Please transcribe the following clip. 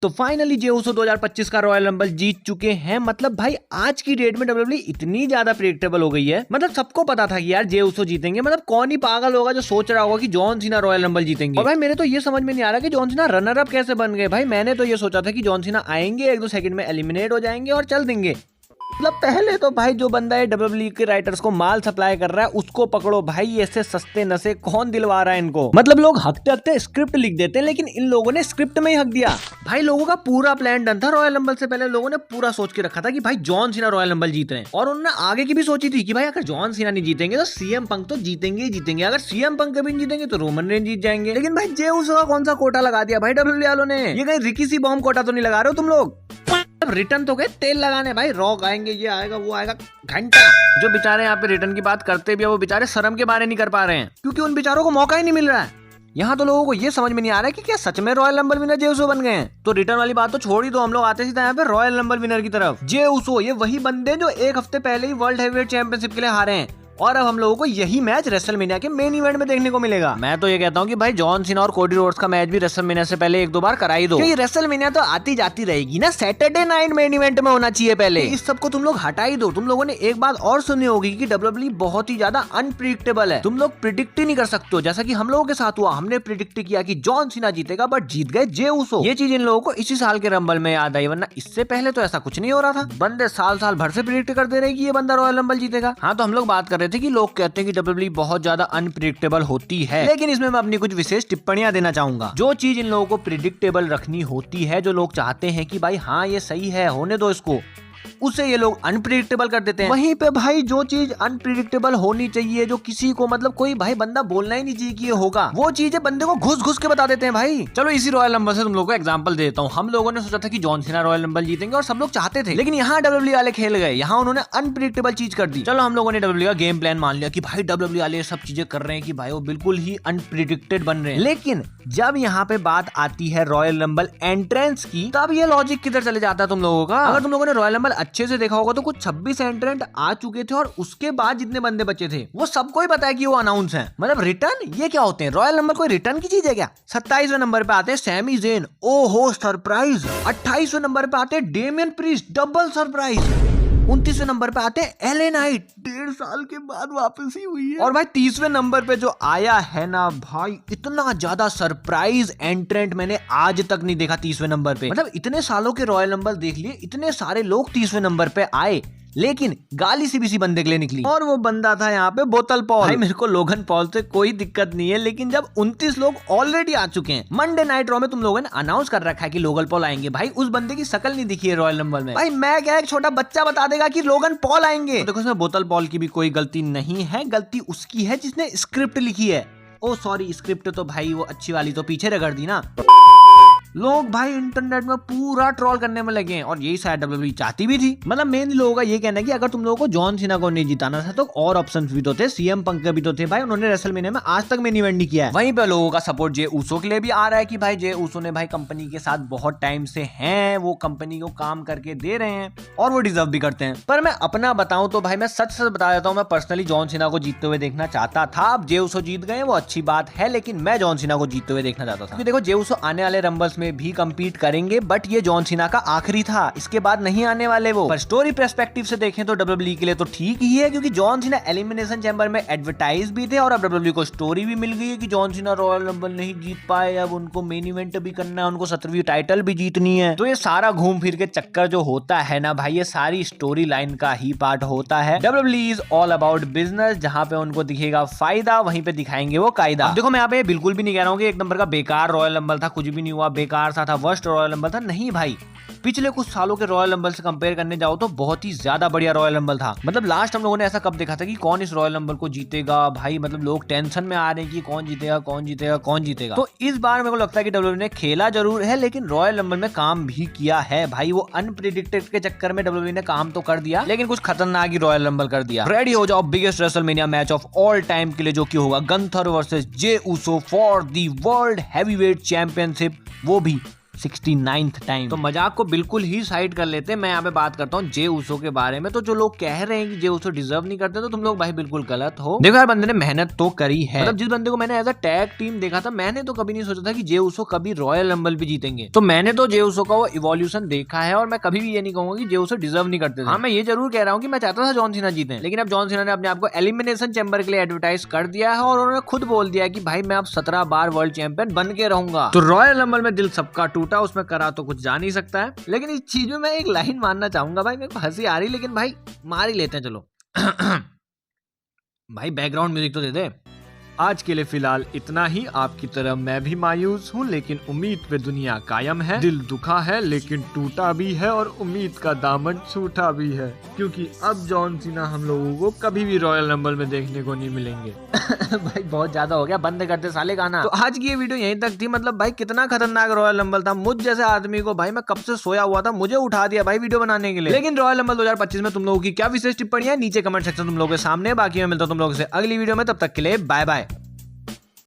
तो फाइनली जे उसो 2025 का royal rumble जीत चुके हैं। मतलब भाई आज की डेट में डब्ल्यूडब्ल्यूई इतनी ज्यादा प्रेडिक्टेबल हो गई है। मतलब सबको पता था कि यार जे उसो जीतेंगे। मतलब कौन ही पागल होगा जो सोच रहा होगा कि जॉन सीना रॉयल रंबल जीतेंगे। और भाई मेरे तो ये समझ में नहीं आ रहा कि जॉन सीना रनर अप कैसे बन गए। भाई मैंने तो ये सोचा था कि जॉन सीना आएंगे, 1-2 सेकंड में एलिमिनेट हो जाएंगे और चल देंगे। मतलब पहले तो भाई जो बंदा है डब्ल्यूडब्ल्यूई के राइटर्स को माल सप्लाई कर रहा है उसको पकड़ो भाई। ऐसे सस्ते नशे कौन दिलवा रहा है इनको। मतलब लोग हकते हकते स्क्रिप्ट लिख देते हैं, लेकिन इन लोगों ने स्क्रिप्ट में ही हक दिया। भाई लोगों का पूरा प्लान डन था। रॉयल रंबल से पहले लोगों ने पूरा सोच के रखा था कि भाई जॉन सीना रॉयल रंबल जीत रहे हैं। और उन्होंने आगे की भी सोची थी कि भाई अगर जॉन सीना नहीं जीतेंगे तो सीएम पंक तो जीतेंगे ही जीतेंगे। अगर सीएम पंक भी नहीं जीतेंगे तो रोमन रेंज जीत जाएंगे। लेकिन भाई जे उसो का कौन सा कोटा लगा दिया भाई डब्ल्यूडब्ल्यूई वालों ने। ये कहीं रिकी सी बॉम्ब कोटा तो नहीं लगा रहे हो तुम लोग। रिटर्न तो गए तेल लगाने भाई। रॉक आएंगे, ये आएगा, वो आएगा, घंटा। जो बेचारे यहाँ पे रिटर्न की बात करते भी है वो बेचारे शर्म के बारे नहीं कर पा रहे हैं, क्योंकि उन बेचारों को मौका ही नहीं मिल रहा है। यहाँ तो लोगों को ये समझ में नहीं आ रहा है कि क्या सच में रॉयल रंबल विनर जे उसो बन गए हैं। तो रिटर्न वाली बात तो छोड़ ही दो, हम लोग आते सीधा यहाँ पे रॉयल रंबल विनर की तरफ। जे उसो ये वही बंदे जो एक हफ्ते पहले ही वर्ल्ड हेवीवेट चैंपियनशिप के लिए हारे हैं, और अब हम लोगों को यही मैच रेसलमेनिया के मेन इवेंट में देखने को मिलेगा। मैं तो ये कहता हूँ कि भाई जॉन सीना और कोडी रोड्स का मैच भी रेसलमेनिया से पहले 1-2 बार करा ही दो। ये रेसलमेनिया तो आती जाती रहेगी ना, सैटरडे नाइट मेन इवेंट में होना चाहिए पहले। इस सब को तुम लोग हटा ही दो। तुम लोगों ने एक बात और सुनी होगी कि डब्ल्यूडब्ल्यूई बहुत ही ज्यादा अनप्रिडिक्टेबल है। तुम लोग प्रिडिक्ट ही नहीं कर सकते हो। जैसा कि हम लोगों के साथ हुआ, हमने प्रिडिक्ट किया कि जॉन सीना जीतेगा बट जीत गए जे उसो। ये चीज इन लोगों को इसी साल के रंबल में याद आई, वरना इससे पहले तो ऐसा कुछ नहीं हो रहा था। बंदे साल साल भर से प्रिडिक्ट करते रहे कि ये बंदा रॉयल रंबल जीतेगा। हाँ तो हम लोग बात कर रहे थे कि लोग कहते हैं कि डब्ल्यूडब्ल्यूई बहुत ज्यादा अनप्रिडिक्टेबल होती है, लेकिन इसमें मैं अपनी कुछ विशेष टिप्पणियां देना चाहूंगा। जो चीज इन लोगों को प्रिडिक्टेबल रखनी होती है, जो लोग चाहते हैं कि भाई हाँ ये सही है होने दो इसको, उसे ये लोग अनप्रिडिक्टेबल कर देते हैं। वहीं पे भाई जो चीज अनप्रिडिक्टेबल होनी चाहिए, जो किसी को मतलब कोई भाई बंदा बोलना ही नहीं चाहिए कि ये होगा, वो चीजें बंदे को घुस घुस के बता देते हैं भाई। चलो इसी रॉयल रंबल से तुम लोगों को एग्जांपल देता हूँ। हम लोगों ने सोचा था कि जॉन सीना रॉयल रंबल जीतेंगे और सब लोग चाहते थे, लेकिन यहाँ डब्ल्यूडब्ल्यूई वाले खेल गए। यहाँ उन्होंने अनप्रिडिक्टेबल चीज कर दी। चलो हम लोगों ने डब्ल्यूडब्ल्यूई का गेम प्लान मान लिया कि भाई डब्ल्यूडब्ल्यूई वाले सब चीजें कर रहे हैं कि भाई वो बिल्कुल ही अनप्रिडिक्टेड बन रहे हैं। लेकिन जब यहाँ पे बात आती है रॉयल रंबल एंट्रेंस की, तब ये लॉजिक किधर चले जाता है तुम लोगों का। अगर तुम लोगों ने रॉयल रंबल अच्छे से देखा होगा तो कुछ 26 एंट्रेंट आ चुके थे, और उसके बाद जितने बंदे बचे थे वो सबको ही पता है कि वो अनाउंस हैं। मतलब रिटर्न ये क्या होते हैं? रॉयल नंबर कोई रिटर्न की चीज है क्या? 27वें नंबर पे आते हैं सैमी ज़ेन, ओहो सरप्राइज। 28वें नंबर पे आते हैं डेमियन प्रीस्ट, डबल सरप्राइज। 29वें नंबर पे आते हैं एले नाइट, 1.5 साल के बाद वापस ही हुई है। और भाई 30वें नंबर पे जो आया है ना भाई, इतना ज्यादा सरप्राइज एंट्रेंट मैंने आज तक नहीं देखा 30वें नंबर पे। मतलब इतने सालों के रॉयल नंबर देख लिए, इतने सारे लोग 30वें नंबर पे आए, लेकिन गाली सी भी बंदे के लिए निकली, और वो बंदा था यहाँ पे बोतल पॉल। भाई मेरे को लोगन पॉल से कोई दिक्कत नहीं है, लेकिन जब 29 लोग ऑलरेडी आ चुके हैं, मंडे नाइट रॉ में तुम लोगों ने अनाउंस कर रखा है कि लोगन पॉल आएंगे, भाई उस बंदे की शक्ल नहीं दिखी है रॉयल नंबर में। भाई मैं क्या, एक छोटा बच्चा बता देगा कि लोगन पॉल आएंगे? तो देखो इसमें बोतल पॉल की भी कोई गलती नहीं है, गलती उसकी है जिसने स्क्रिप्ट लिखी है। ओ सॉरी, स्क्रिप्ट तो भाई वो अच्छी वाली तो पीछे रगड़ दी ना। लोग भाई इंटरनेट में पूरा ट्रोल करने में लगे हैं, और यही शायद डब्ल्यूडब्ल्यूई चाहती भी थी। मतलब मेन लोगों का ये कहना है कि अगर तुम लोगों को जॉन सीना को नहीं जिताना था तो और ऑप्शंस भी तो थे, सीएम पंक भी तो थे। भाई उन्होंने रेसलमेनिया में आज तक मेन इवेंट नहीं किया है। वहीं पे लोगों का सपोर्ट जे उसो के लिए भी आ रहा है कि भाई जे उसो ने भाई कंपनी के साथ बहुत टाइम से हैं, वो कंपनी को काम करके दे रहे हैं और वो डिजर्व भी करते हैं। पर मैं अपना बताऊं तो भाई मैं सच सच बता देता हूँ, मैं पर्सनली जॉन सीना को जीतते हुए देखना चाहता था। अब जे उसो जीत गए वो अच्छी बात है, लेकिन मैं जॉन सीना को जीतते हुए देखना चाहता था। क्योंकि देखो जे उसो आने वाले रंबल्स में भी कम्पीट करेंगे, बट ये जॉन सीना का आखिरी था, इसके बाद नहीं आने वाले वो। पर स्टोरी पर्सपेक्टिव से देखें तो डब्ल्यूडब्ल्यूई के लिए तो ठीक ही है, क्योंकि जॉन सीना एलिमिनेशन चैम्बर में एडवर्टाइज भी थे, और अब डब्ल्यूडब्ल्यूई को स्टोरी भी मिल गई है कि जॉन सीना रॉयल रंबल नहीं जीत पाए, अब उनको मेन इवेंट भी करना है, उनको 17वीं टाइटल भी जीतनी है। तो ये सारा घूम फिर के चक्कर जो होता है ना भाई, ये सारी स्टोरी लाइन का ही पार्ट होता है। WWE is all about business, जहां पे उनको दिखेगा फायदा वहीं पे दिखाएंगे वो कायदा। देखो मैं यहाँ पे बिल्कुल भी नहीं कह रहा हूँ कि एक नंबर का बेकार रॉयल रंबल था, कुछ भी नहीं हुआ, बेकार सा था, वर्स्ट रॉयल रंबल था, नहीं भाई। पिछले कुछ सालों के रॉयल रंबल से कंपेयर करने जाओ तो बहुत ही ज्यादा बढ़िया रॉयल रंबल था। मतलब लास्ट हम लोगों ने ऐसा कब देखा था कि कौन इस रॉयल रंबल को जीतेगा भाई, मतलब लोग टेंशन में आ रहे हैं कि कौन जीतेगा कौन जीतेगा कौन जीतेगा। तो इस बार मेरे को लगता है कि डब्ल्यूडब्ल्यूई ने खेला जरूर है, लेकिन रॉयल रंबल में काम भी किया है भाई। वो अनप्रेडिक्टेड के चक्कर में डब्ल्यूडब्ल्यूई ने काम तो कर दिया, लेकिन कुछ खतरनाक ही रॉयल रंबल कर दिया। रेडी हो जाओ biggest WrestleMania match of all time के लिए, जो कि होगा Gunther versus J Uso for the world heavyweight championship, वो भी 69th टाइम। तो मजाक को बिल्कुल ही साइड कर लेते हैं, मैं यहाँ पे बात करता हूँ जे उसो के बारे में। तो जो लोग कह रहे हैं कि जे उसो डिजर्व नहीं करते तो तुम लोग भाई बिल्कुल गलत हो। देखो यार बंदे ने मेहनत तो करी है, मतलब जिस बंदे को मैंने एज अ टैग टीम देखा था, मैंने तो कभी नहीं सोचा था कि जे उसो कभी रॉयल रंबल भी जीतेंगे। तो मैंने तो जे उसो का वो इवोल्यूशन देखा है और मैं कभी भी ये नहीं कहूंगा कि जे उसो डिजर्व नहीं करते थे। हाँ मैं ये जरूर कह रहा हूँ कि मैं चाहता था जॉन सीना जीते, लेकिन अब जॉन सीना ने अपने आप को एलिमिनेशन चैम्बर के लिए एडवर्टाइज कर दिया है और उन्होंने खुद बोल दिया कि भाई मैं अब 17 बार वर्ल्ड चैंपियन बन के रहूंगा। तो रॉयल रंबल में दिल सबका टूटा, उसमें करा तो कुछ जा नहीं सकता है। लेकिन इस चीज में मैं एक लाइन मानना चाहूंगा भाई, मेरे को हंसी आ रही, लेकिन भाई मार ही लेते हैं चलो। भाई बैकग्राउंड म्यूजिक तो दे दे। आज के लिए फिलहाल इतना ही। आपकी तरह मैं भी मायूस हूँ, लेकिन उम्मीद पे दुनिया कायम है। दिल दुखा है लेकिन टूटा भी है और उम्मीद का दामन छूटा भी है, क्योंकि अब जॉन सीना हम लोगों को कभी भी रॉयल रंबल में देखने को नहीं मिलेंगे। भाई बहुत ज्यादा हो गया, बंद करते साले गाना। तो आज की ये वीडियो यहीं तक थी। मतलब भाई कितना खतरनाक रॉयल रंबल था। मुझ जैसे आदमी को भाई मैं कब से सोया हुआ था, मुझे उठा दिया भाई वीडियो बनाने के लिए। लेकिन रॉयल रंबल 2025 में तुम लोगों की क्या विशेष टिप्पणियां नीचे कमेंट सेक्शन तुम लोगों के सामने। बाकी मैं मिलता हूं तुम लोगों से अगली वीडियो में, तब तक के लिए बाय बाय।